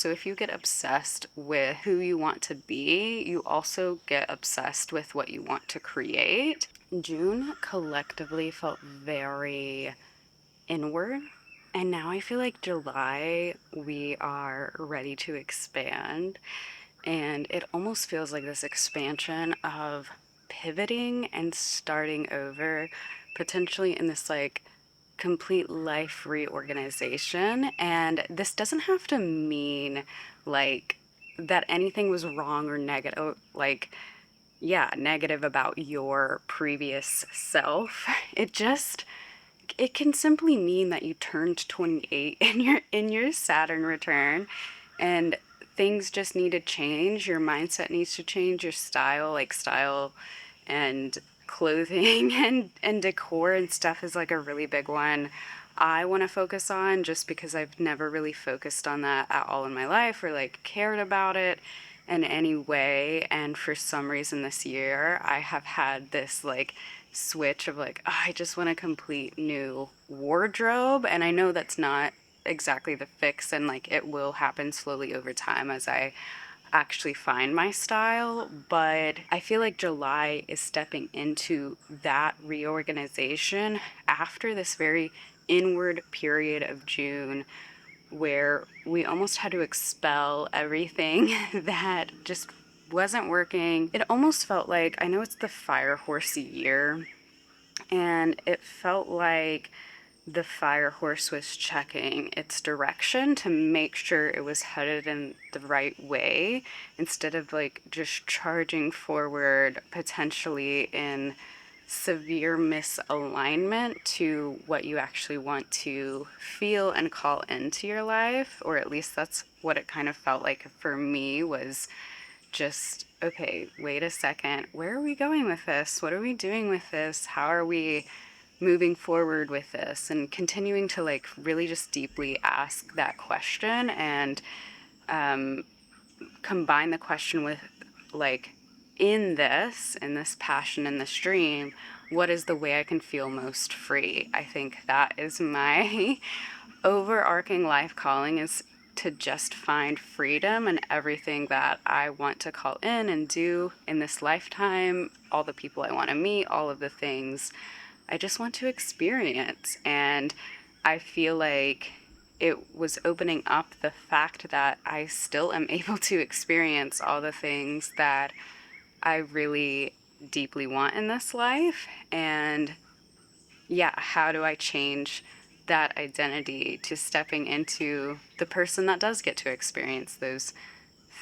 So if you get obsessed with who you want to be, you also get obsessed with what you want to create. June collectively felt very inward. And now I feel like July, we are ready to expand. And it almost feels like this expansion of pivoting and starting over, potentially in this like complete life reorganization. And this doesn't have to mean like that anything was wrong or negative, like, yeah, negative about your previous self. It can simply mean that you turned 28 in your Saturn return, and things just need to change. Your mindset needs to change, your style and clothing and decor and stuff is like a really big one I want to focus on, just because I've never really focused on that at all in my life or like cared about it in any way. And for some reason this year, I have had this like switch of like, oh, I just want a complete new wardrobe. And I know that's not exactly the fix, and like it will happen slowly over time as I actually find my style, but I feel like July is stepping into that reorganization after this very inward period of June where we almost had to expel everything that just wasn't working. It almost felt like, I know it's the fire horsey year, and it felt like the fire horse was checking its direction to make sure it was headed in the right way instead of like just charging forward potentially in severe misalignment to what you actually want to feel and call into your life. Or at least that's what it kind of felt like for me, was just, okay, wait a second, where are we going with this? What are we doing with this? How are we moving forward with this? And continuing to like really just deeply ask that question, and combine the question with like, in this passion, in this dream, what is the way I can feel most free? I think that is my overarching life calling, is to just find freedom in everything that I want to call in and do in this lifetime, all the people I want to meet, all of the things I just want to experience. And I feel like it was opening up the fact that I still am able to experience all the things that I really deeply want in this life. And yeah, how do I change that identity to stepping into the person that does get to experience those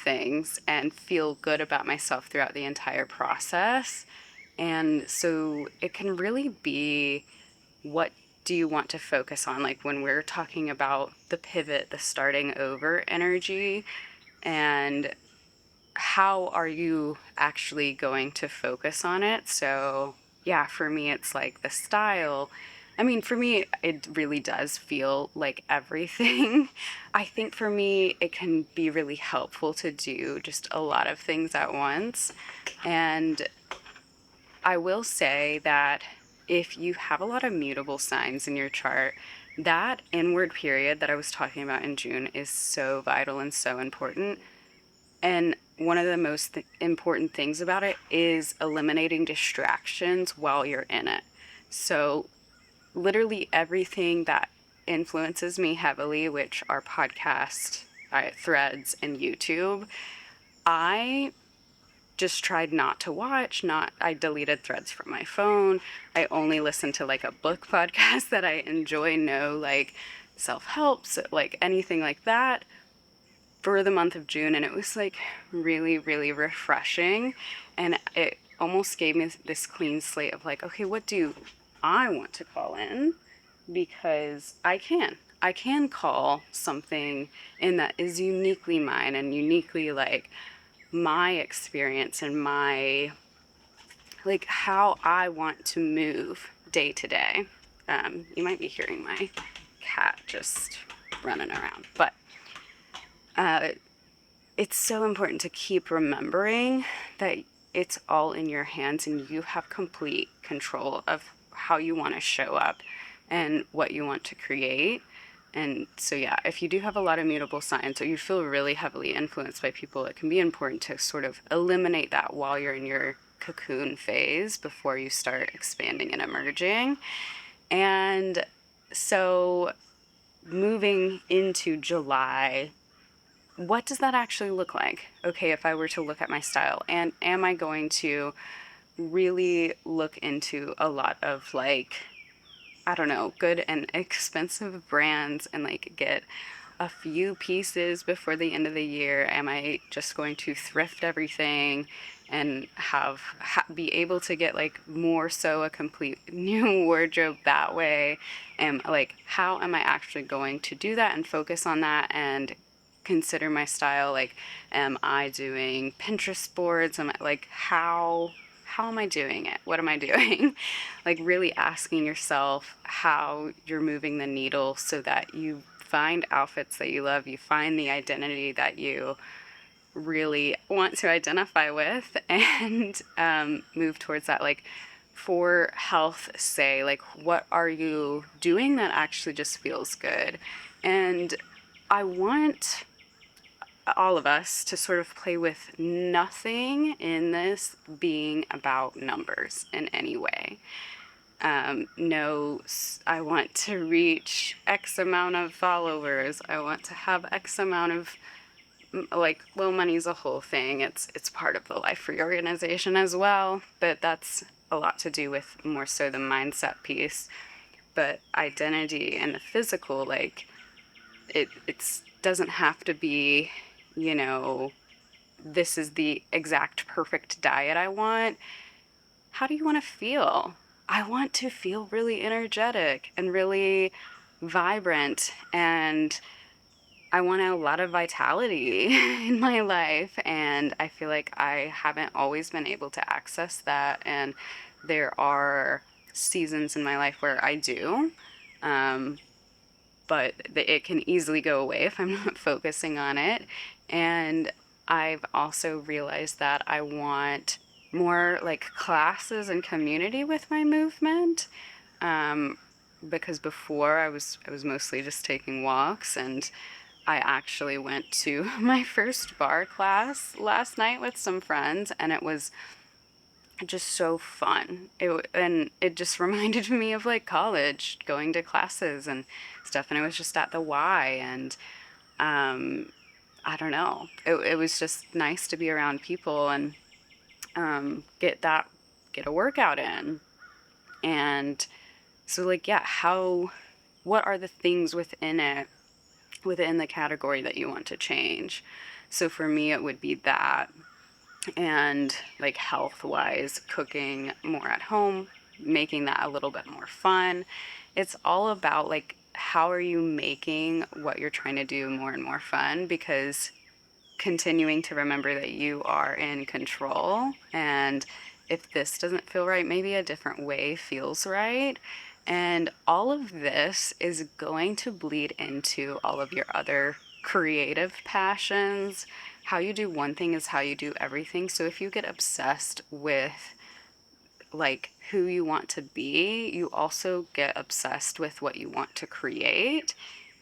things and feel good about myself throughout the entire process? And so it can really be, what do you want to focus on? Like when we're talking about the pivot, the starting over energy, and how are you actually going to focus on it? So, yeah, for me, it's like the style. I mean, for me, it really does feel like everything. I think for me, it can be really helpful to do just a lot of things at once. And I will say that if you have a lot of mutable signs in your chart, that inward period that I was talking about in June is so vital and so important. And one of the most important things about it is eliminating distractions while you're in it. So, literally everything that influences me heavily, which are podcasts, threads, and YouTube, I just tried not to watch. Not I deleted threads from my phone. I only listen to like a book podcast that I enjoy, no like self-help, so like anything like that, for the month of June. And it was like really, really refreshing. And it almost gave me this clean slate of like, okay, what do I want to call in? Because I can call something in that is uniquely mine and uniquely like my experience and my, like, how I want to move day to day. You might be hearing my cat just running around, but it's so important to keep remembering that it's all in your hands and you have complete control of how you want to show up and what you want to create. And so, yeah, if you do have a lot of mutable signs or you feel really heavily influenced by people, it can be important to sort of eliminate that while you're in your cocoon phase before you start expanding and emerging. And so, moving into July, what does that actually look like? Okay, if I were to look at my style, and am I going to really look into a lot of like, I don't know, good and expensive brands and like get a few pieces before the end of the year? Am I just going to thrift everything and be able to get like more so a complete new wardrobe that way? And like, how am I actually going to do that and focus on that and consider my style? Like, am I doing Pinterest boards? Am I like, how am I doing it? What am I doing? Like, really asking yourself how you're moving the needle so that you find outfits that you love, you find the identity that you really want to identify with, and move towards that. Like, for health, say, like, what are you doing that actually just feels good? And I want all of us to sort of play with nothing in this being about numbers in any way. No, I want to reach X amount of followers. I want to have X amount of, like, well, money's a whole thing. It's part of the life reorganization as well, but that's a lot to do with more so the mindset piece. But identity and the physical, like, it's doesn't have to be, you know, this is the exact perfect diet I want. How do you want to feel? I want to feel really energetic and really vibrant, and I want a lot of vitality in my life. And I feel like I haven't always been able to access that. And there are seasons in my life where I do. Um, but it can easily go away if I'm not focusing on it. And I've also realized that I want more like classes and community with my movement. Um, because before I was mostly just taking walks, and I actually went to my first bar class last night with some friends, and it was just so fun. And it just reminded me of like college, going to classes and stuff. And it was just at the Y, and I don't know. It was just nice to be around people and get a workout in. And so, like, yeah, what are the things within it, within the category that you want to change? So for me, it would be that. And like health wise, cooking more at home, making that a little bit more fun. It's all about like, how are you making what you're trying to do more and more fun? Because continuing to remember that you are in control, and if this doesn't feel right, maybe a different way feels right. And all of this is going to bleed into all of your other creative passions. How you do one thing is how you do everything. So if you get obsessed with like who you want to be, you also get obsessed with what you want to create.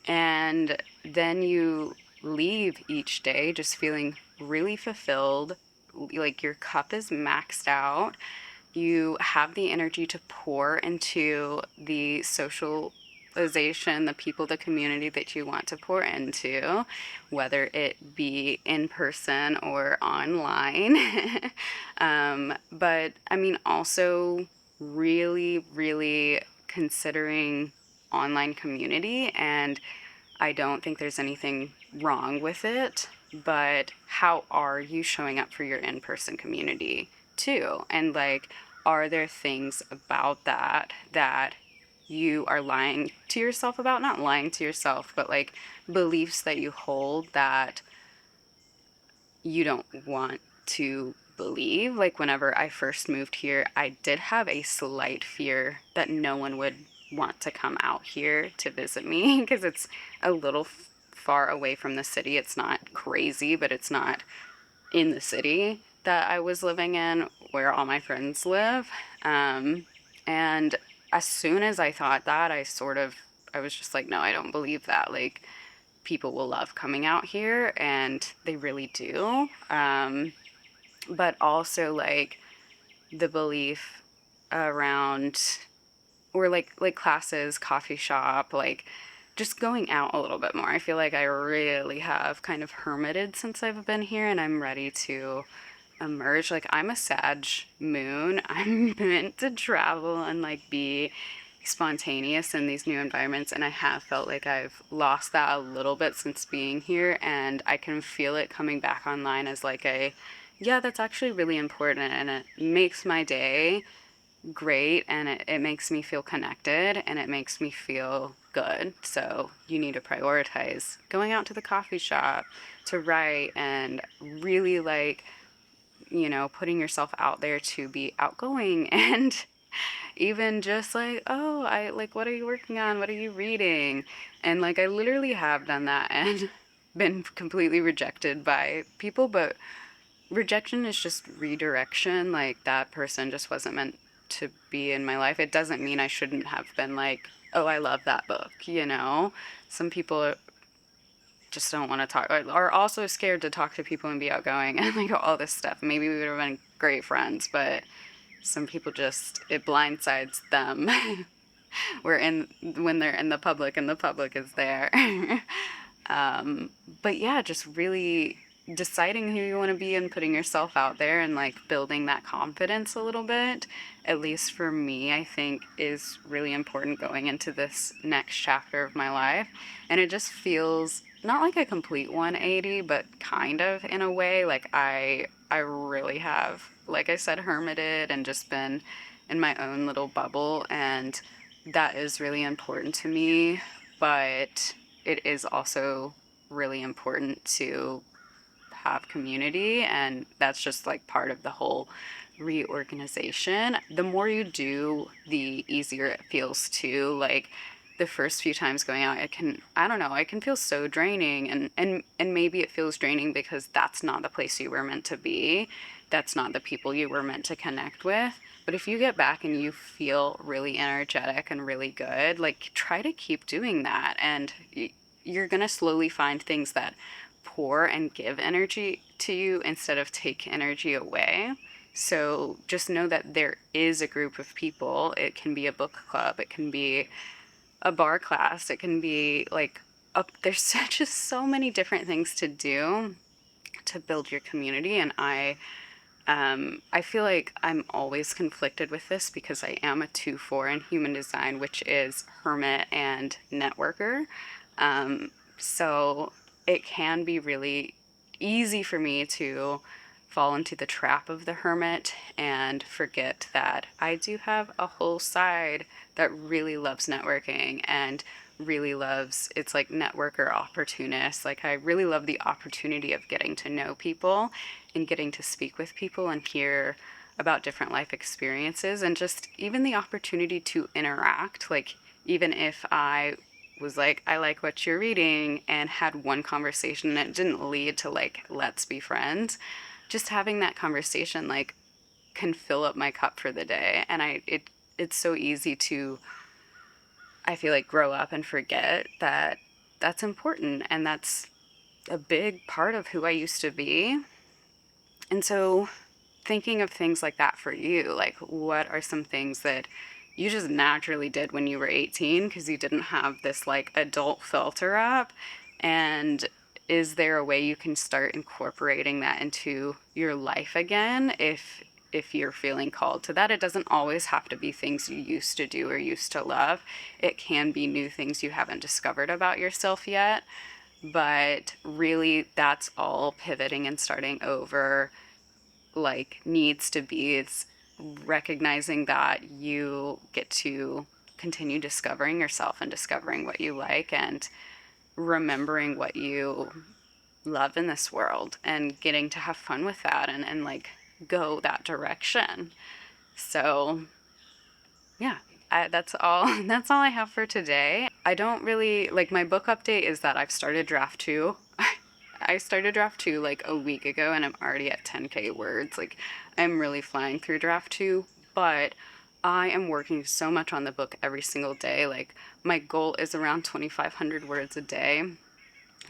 And then you leave each day just feeling really fulfilled, like your cup is maxed out. You have the energy to pour into the socialization, the people, the community that you want to pour into, whether it be in person or online. But I mean, also really, really considering online community, and I don't think there's anything wrong with it, but how are you showing up for your in-person community too? And like, are there things about that you are lying to yourself about? Not lying to yourself, but like beliefs that you hold that you don't want to believe. Like, whenever I first moved here, I did have a slight fear that no one would want to come out here to visit me because it's a little far away from the city. It's not crazy, but it's not in the city that I was living in where all my friends live. And as soon as I thought that, I sort of I was just like, no, I don't believe that. Like, people will love coming out here, and they really do. But also like the belief around, or like classes, coffee shop, like just going out a little bit more. I feel like I really have kind of hermited since I've been here, and I'm ready to emerge. Like, I'm a Sag moon. I'm meant to travel and like be spontaneous in these new environments, and I have felt like I've lost that a little bit since being here, and I can feel it coming back online as like a, yeah, that's actually really important, and it makes my day great, and it makes me feel connected, and it makes me feel good. So you need to prioritize going out to the coffee shop to write, and really like, putting yourself out there to be outgoing and even just like, oh, I like, what are you working on? What are you reading? And like, I literally have done that and been completely rejected by people, but rejection is just redirection. Like, that person just wasn't meant to be in my life. It doesn't mean I shouldn't have been like, oh, I love that book. Some people just don't want to talk, or are also scared to talk to people and be outgoing and like all this stuff. Maybe we would have been great friends, but some people just, it blindsides them. We're in when they're in the public, and the public is there. But yeah, just really deciding who you want to be and putting yourself out there and like building that confidence a little bit, at least for me, I think is really important going into this next chapter of my life. And it just feels not like a complete 180, but kind of in a way. Like, I really have, like I said, hermited and just been in my own little bubble, and that is really important to me. But it is also really important to have community, and that's just like part of the whole reorganization. The more you do, the easier it feels too. Like, the first few times going out, it can, I don't know, it can feel so draining, and maybe it feels draining because that's not the place you were meant to be. That's not the people you were meant to connect with. But if you get back and you feel really energetic and really good, like, try to keep doing that, and you're going to slowly find things that pour and give energy to you instead of take energy away. So just know that there is a group of people. It can be a book club, it can be a bar class, it can be like there's just so many different things to do to build your community. And I feel like I'm always conflicted with this because I am a 2-4 in human design, which is hermit and networker. So it can be really easy for me to fall into the trap of the hermit and forget that I do have a whole side that really loves networking and really loves, it's like networker opportunist. Like, I really love the opportunity of getting to know people and getting to speak with people and hear about different life experiences, and just even the opportunity to interact. Like, even if I was like, I like what you're reading, and had one conversation and it didn't lead to like, let's be friends, just having that conversation like can fill up my cup for the day. And it's so easy to, I feel like, grow up and forget that that's important, and that's a big part of who I used to be. And so thinking of things like that for you, like, what are some things that you just naturally did when you were 18 because you didn't have this like adult filter up? And is there a way you can start incorporating that into your life again if you're feeling called to that? It doesn't always have to be things you used to do or used to love. It can be new things you haven't discovered about yourself yet. But really, that's all pivoting and starting over like needs to be. It's recognizing that you get to continue discovering yourself and discovering what you like, and remembering what you love in this world, and getting to have fun with that, and like go that direction. So yeah, that's all. That's all I have for today. I don't really like, my book update is that I've started draft two. I started draft two like a week ago, and I'm already at 10K words. Like, I'm really flying through draft two, but I am working so much on the book every single day. Like, my goal is around 2,500 words a day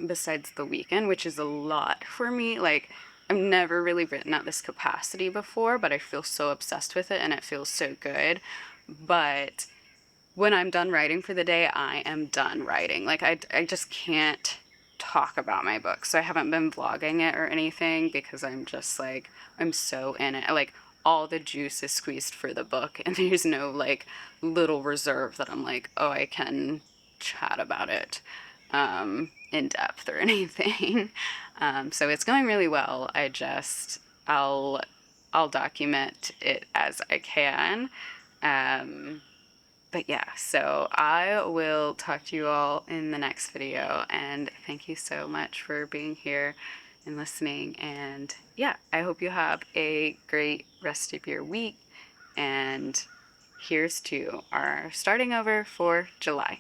besides the weekend, which is a lot for me. Like, I've never really written at this capacity before, but I feel so obsessed with it and it feels so good. But when I'm done writing for the day, I am done writing. Like, I just can't talk about my book. So I haven't been vlogging it or anything because I'm just like, I'm so in it. Like, all the juice is squeezed for the book, and there's no like little reserve that I'm like, oh, I can chat about it in depth or anything. So it's going really well. I'll I'll document it as I can. Um, but yeah, so I will talk to you all in the next video, and thank you so much for being here and listening. And yeah, I hope you have a great rest of your week, and here's to our starting over for July.